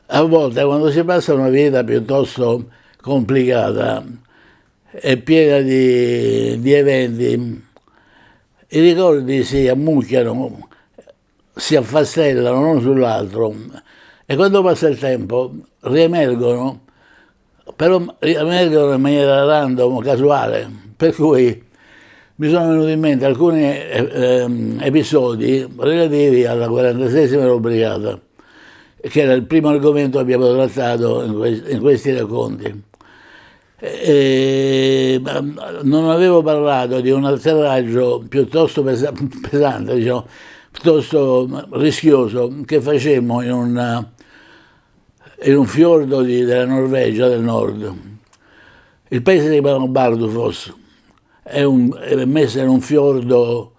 A volte quando si passa una vita piuttosto complicata e piena di eventi, i ricordi si ammucchiano, si affastellano l'uno sull'altro e quando passa il tempo riemergono, però riemergono in maniera random, casuale, per cui mi sono venuti in mente alcuni episodi relativi alla 46esima brigata, che era il primo argomento che abbiamo trattato in questi racconti. Non avevo parlato di un atterraggio piuttosto pesante, diciamo, piuttosto rischioso, che facemmo in un fiordo della Norvegia del nord. Il paese si chiama Bardufoss, è messo in un fiordo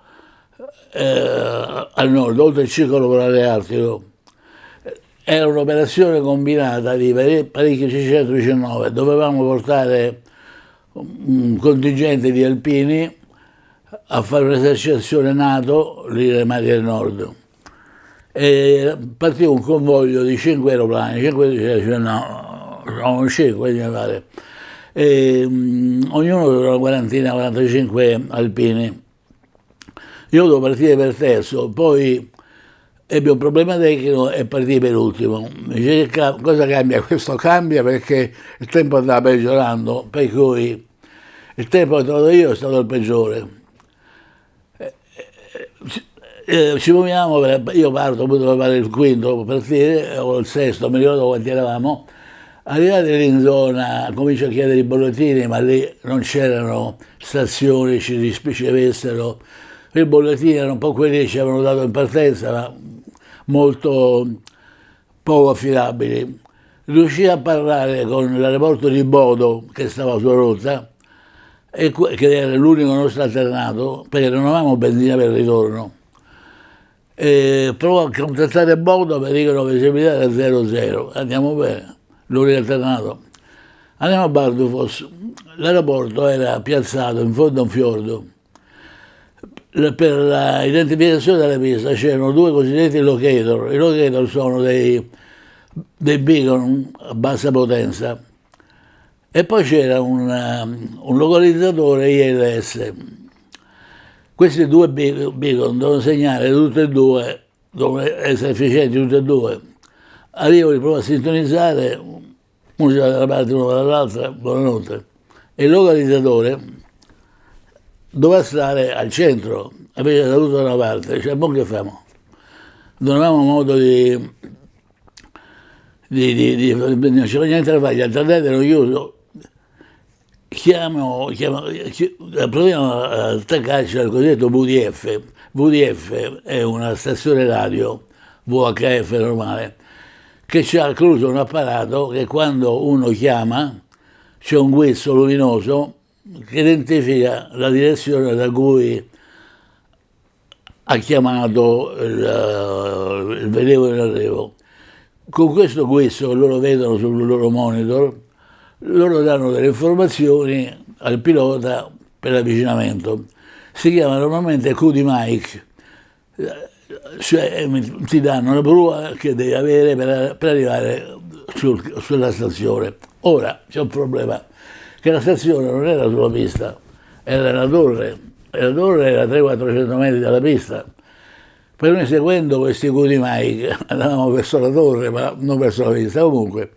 al nord, oltre il circolo polare artico. Era un'operazione combinata di parecchi C-119, dovevamo portare un contingente di alpini a fare un'esercitazione NATO lì nelle Marche del Nord. E partì un convoglio di 5 aeroplani, 5, no, 5 mi pare, ognuno aveva una quarantina, 45 alpini. Io dovevo partire per terzo, poi ebbe un problema tecnico e partì per ultimo. Mi dice, cosa cambia? Questo cambia perché il tempo andava peggiorando, per cui il tempo che ho trovato io è stato il peggiore. Ci muoviamo, io parto, poi dovevo fare il quinto per partire, o il sesto, mi ricordo quanti eravamo. Arrivati lì in zona, comincio a chiedere i bollettini, ma lì non c'erano stazioni, ci ricevessero. I bollettini erano un po' quelli che ci avevano dato in partenza, ma molto poco affidabili. Riuscii a parlare con l'aeroporto di Bodo, che stava sulla rotta, che era l'unico nostro alternato, perché non avevamo benzina per il ritorno. Provo a contattare Bodo, mi dicono che visibilità era 00, andiamo bene, l'unico alternato. Andiamo a Bardufoss, l'aeroporto era piazzato in fondo a un fiordo. Per l'identificazione della pista c'erano due cosiddetti locator. I locator sono dei beacon a bassa potenza e poi c'era un localizzatore ILS. Questi due beacon dovevano segnare tutte e due, dovevano essere efficienti tutte e due. Arrivo, li provo a sintonizzare, uno si va dalla parte, uno dall'altra, buonanotte. E il localizzatore doveva stare al centro, invece era tutto da una parte, cioè, mo che famo? Non avevamo modo non c'era niente da fare, gli alternati erano chiusi. Proviamo a attaccarci al cosiddetto VDF. VDF è una stazione radio, VHF normale, che ci ha incluso un apparato che quando uno chiama c'è un guizzo luminoso che identifica la direzione da cui ha chiamato il velivolo in arrivo. Con questo guizzo che loro vedono sul loro monitor, loro danno delle informazioni al pilota per l'avvicinamento. Si chiama normalmente QD mic, cioè ti danno la prua che devi avere per arrivare sulla stazione. Ora c'è un problema, che la stazione non era sulla pista, era la torre, e la torre era 300-400 metri dalla pista. Poi noi seguendo questi QD mic andavamo verso la torre, ma non verso la pista. Comunque,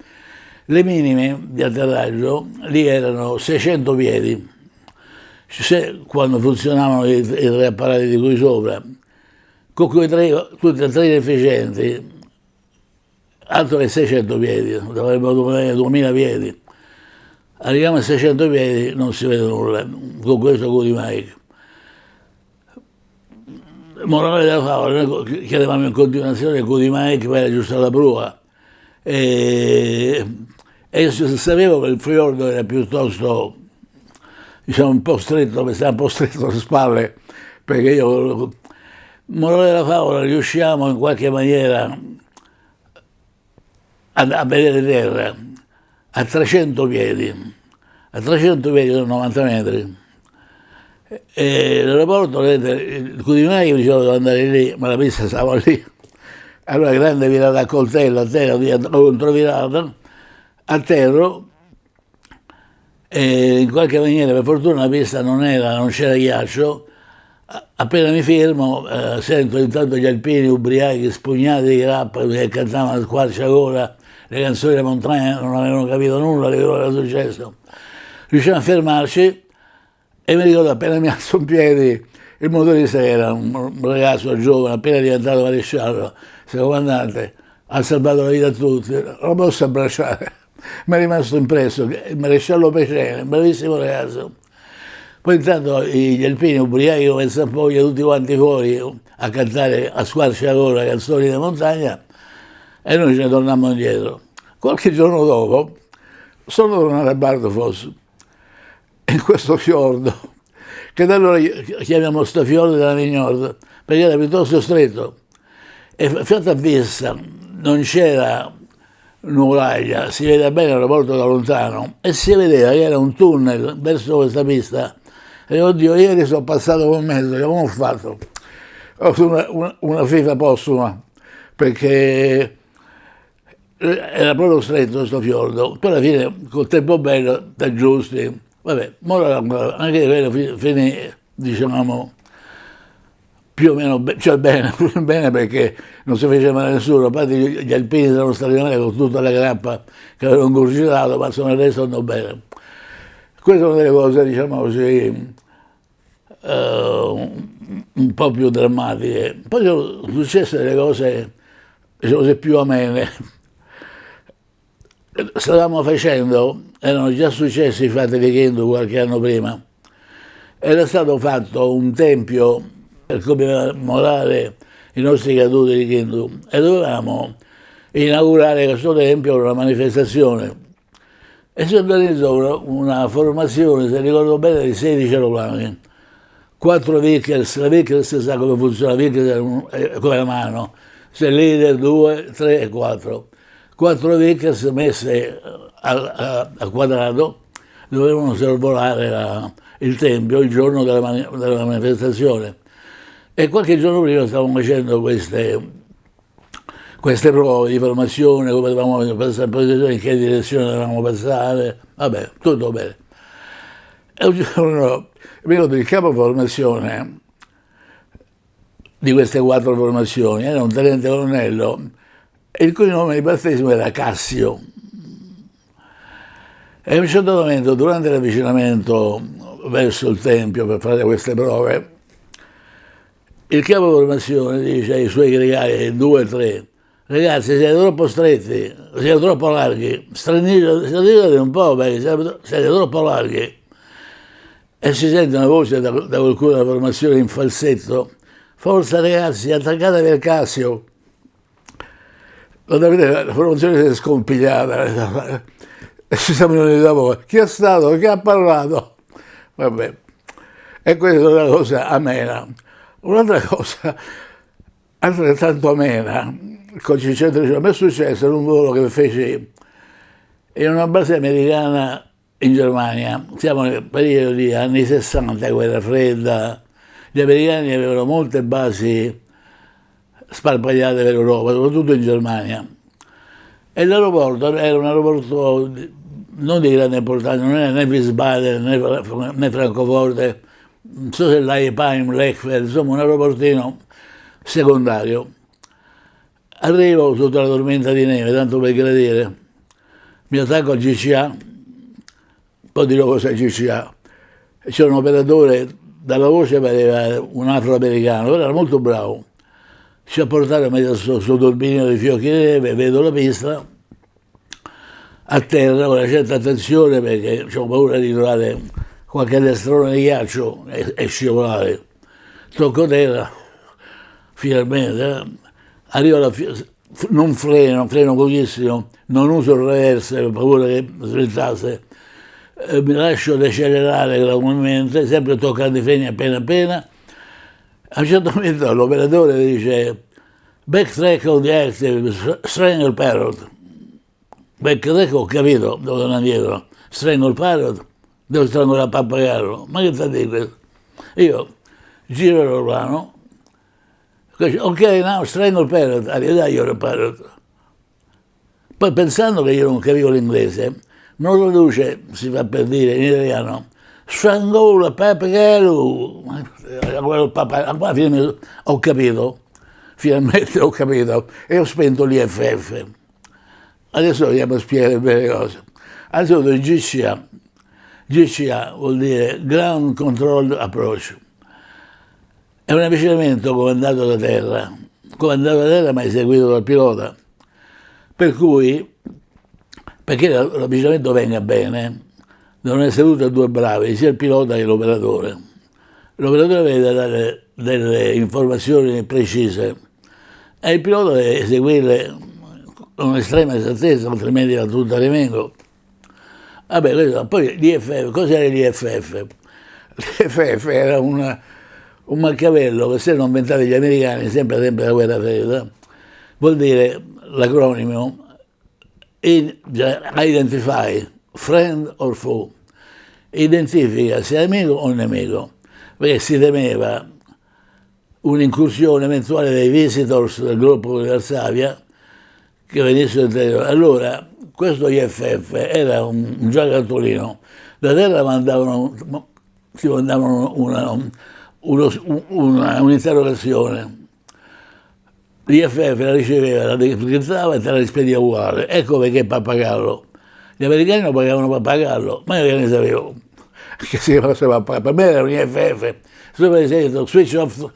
le minime di atterraggio lì erano 600 piedi, quando funzionavano i tre apparati di cui sopra, con quei tutti e tre inefficienti, altro che 600 piedi, dovrebbero avere 2000 piedi. Arriviamo a 600 piedi, non si vede nulla, con questo QD mic. Morale della favola, noi chiedevamo in continuazione il QD mic per aggiustare la prua. E sapevo che il fiordo era piuttosto, diciamo, un po' stretto, mi stava un po' stretto alle spalle, perché io, morale della favola, riusciamo in qualche maniera a vedere terra a 300 piedi, a 300 piedi sono 90 metri. E l'aeroporto, il QD mic mi diceva che dovevo andare lì, ma la pista stava lì. allora grande virata a coltello a terra, controvirata a terra, e in qualche maniera, per fortuna la pista non c'era ghiaccio. Appena mi fermo sento intanto gli alpini ubriachi, spugnati di grappa, che cantavano a squarciagola le canzoni della montagna, non avevano capito nulla di quello che era successo. Riusciamo a fermarci e mi ricordo appena mi alzo in piedi, il motorista, che era un ragazzo giovane, appena diventato maresciallo, il comandante, ha salvato la vita a tutti, non lo posso abbracciare, mi è rimasto impresso, il maresciallo Pecene, un bravissimo ragazzo. Poi intanto gli alpini ubriachi come Zampoglia, tutti quanti fuori a cantare a squarciagola canzoni di montagna, e noi ce ne tornammo indietro. Qualche giorno dopo sono tornato a Bardufoss, in questo fiordo, che da allora chiamiamo sto fiordo della Mignord, perché era piuttosto stretto, e fatto a vista non c'era nuraglia, si vede bene l'aeroporto da lontano, e si vedeva che era un tunnel verso questa pista. E oddio, ieri sono passato con mezzo, come ho fatto? Ho avuto una FIFA postuma, perché era proprio stretto questo fiordo. Poi alla fine, col tempo bello, ti aggiusti. Vabbè, anche quello finì, diciamo, più o meno, cioè bene, bene, perché non si faceva male a nessuno. A parte gli alpini erano stati male con tutta la grappa che avevano ingurgitato, ma insomma il resto andò bene. Queste sono delle cose, diciamo così, un po' più drammatiche. Poi sono successe delle cose più amene. Stavamo facendo, erano già successi i fatti di Kindu qualche anno prima, era stato fatto un tempio per commemorare i nostri caduti di Kindu e dovevamo inaugurare questo tempio con una manifestazione. E si organizzò una formazione, se ricordo bene, di 16 aeroplani, 4 Vickers. La Vickers sa come funziona, la Vickers è come la mano, c'è leader 2, 3 e 4. 4 Vickers messe a quadrato dovevano sorvolare il tempio il giorno della manifestazione. E qualche giorno prima stavamo facendo queste prove di formazione, come dovevamo passare, in che direzione dovevamo passare, vabbè, tutto bene. E un giorno mi ricordo il capo formazione di queste 4 formazioni era un tenente colonnello, il cui nome di battesimo era Cassio. E a un certo momento, durante l'avvicinamento verso il tempio per fare queste prove, il capo formazione dice ai suoi gregari 2 e 3: ragazzi, siete troppo stretti, siete troppo larghi, stringete un po' perché siete troppo larghi. E si sente una voce da qualcuno della formazione in falsetto: forza ragazzi, attaccatevi al Cassio. La formazione si è scompigliata e ci siamo venuti dopo: chi è stato? Chi ha parlato? Vabbè, e questa è una cosa amena. Un'altra cosa altrettanto amena, con C-130, a me è successo in un volo che feci in una base americana in Germania. Siamo nel periodo di anni 60, guerra fredda, gli americani avevano molte basi sparpagliate per Europa, soprattutto in Germania. E l'aeroporto era un aeroporto non di grande importanza, non era né Wiesbaden né Francoforte, non so se l'Aipheim, Lechfeld, insomma un aeroportino secondario. Arrivo sotto la tormenta di neve, tanto per gradire, mi attacco al GCA, poi dirò cos'è il GCA. C'era un operatore, dalla voce pareva un afroamericano, però era molto bravo. Ci ha portato a mettere sto turbinino di fiocchi di neve, vedo la pista, a terra con una certa attenzione perché ho paura di trovare qualche destrone di ghiaccio e scivolare. Tocco terra, finalmente, arrivo non freno pochissimo, non uso il reverse per paura che slittasse, mi lascio decelerare gradualmente, sempre toccando i freni appena appena. A un certo momento l'operatore dice: backtrack on the active, strangle parrot. Backtrack, ho capito, devo tornare indietro. Strangle parrot, devo strangolare il pappagallo. Ma che sta di questo? Io giro l'aeroplano, Ok, now strangle parrot, dai io parrot. Poi pensando che io non capivo l'inglese, me lo traduce, si fa per dire in italiano, strangle pappagallo. Alla fine ho capito, finalmente ho capito, e ho spento l'IFF. Adesso andiamo a spiegare bene le cose. Anzitutto il GCA. GCA vuol dire Ground Control Approach. È un avvicinamento comandato da terra ma eseguito dal pilota. Per cui, perché l'avvicinamento venga bene, devono essere tutti e due bravi, sia il pilota che l'operatore. L'operatore deve dare delle informazioni precise e il pilota deve eseguirle con estrema esattezza, altrimenti va tutto a rimengo. Vabbè, poi l'IFF, cos'era l'IFF? L'IFF era un Machiavello che si erano inventati gli americani, sempre della guerra fredda, vuol dire l'acronimo Identify, Friend or Foe, identifica se è amico o nemico, perché si temeva un'incursione eventuale dei visitors del gruppo di Varsavia che venissero in territorio. Allora, questo IFF era un giocattolino, da terra si mandavano un'interrogazione, l'IFF la riceveva, la decryptava e te la rispediva uguale. Ecco perché Pappagallo. Gli americani non pagavano Pappagallo, ma io che ne sapevo che si faceva Pappagallo. Per me era un IFF. Se per esempio switch off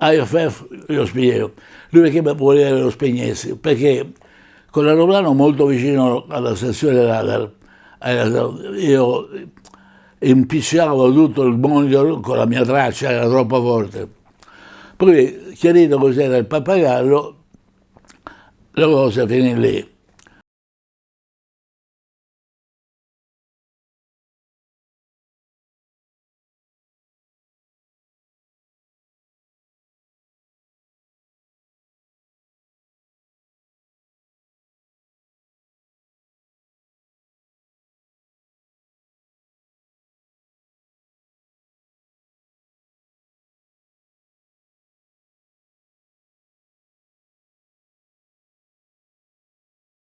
IFF, io lo spiego. Lui perché voleva che lo spegnessi? Perché con l'aeroplano molto vicino alla stazione radar, io impicciavo tutto il monitor con la mia traccia, era troppo forte. Poi, chiarito cos'era il Pappagallo, la cosa finì lì.